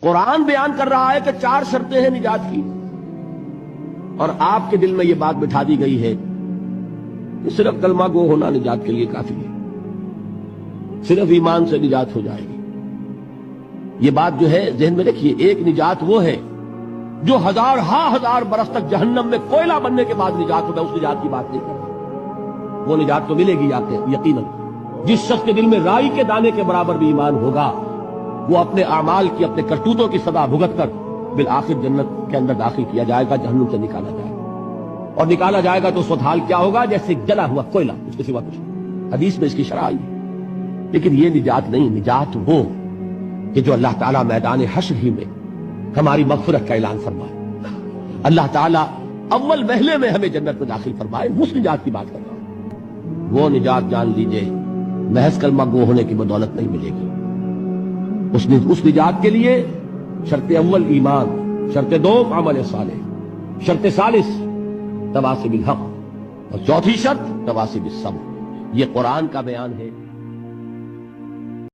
قرآن بیان کر رہا ہے کہ 4 شرطیں ہیں نجات کی، اور آپ کے دل میں یہ بات بٹھا دی گئی ہے کہ صرف کلمہ گو ہونا نجات کے لیے کافی ہے، صرف ایمان سے نجات ہو جائے گی۔ یہ بات جو ہے ذہن میں رکھیے، ایک نجات وہ ہے جو ہزار برس تک جہنم میں کوئلہ بننے کے بعد نجات ہوگا، اس نجات کی بات نہیں کرتا۔ وہ نجات تو ملے گی آپ کو یقیناً۔ جس شخص کے دل میں رائی کے دانے کے برابر بھی ایمان ہوگا، وہ اپنے اعمال کی، اپنے کرتوتوں کی سزا بھگت کر بالآخر جنت کے اندر داخل کیا جائے گا، جہنم سے نکالا جائے گا، اور نکالا جائے گا تو اس وقت حال کیا ہوگا؟ جیسے جلا ہوا کوئلہ، اس کے سوا کچھ نہیں۔ حدیث میں اس کی شرح آئی ہے۔ لیکن یہ نجات نہیں، نجات وہ کہ جو اللہ تعالیٰ میدان حشر ہی میں ہماری مغفرت کا اعلان فرمائے، اللہ تعالیٰ اول وہلے میں ہمیں جنت میں داخل فرمائے، اس نجات کی بات کر رہا ہوں۔ وہ نجات جان لیجئے محض کلمہ گو ہونے کی بدولت نہیں ملے گی۔ اس نجات کے لیے شرط اول ایمان، شرط دوم عمل صالح، شرط ثالث تواصی بالحق، اور چوتھی شرط تواصی بالصبر۔ یہ قرآن کا بیان ہے۔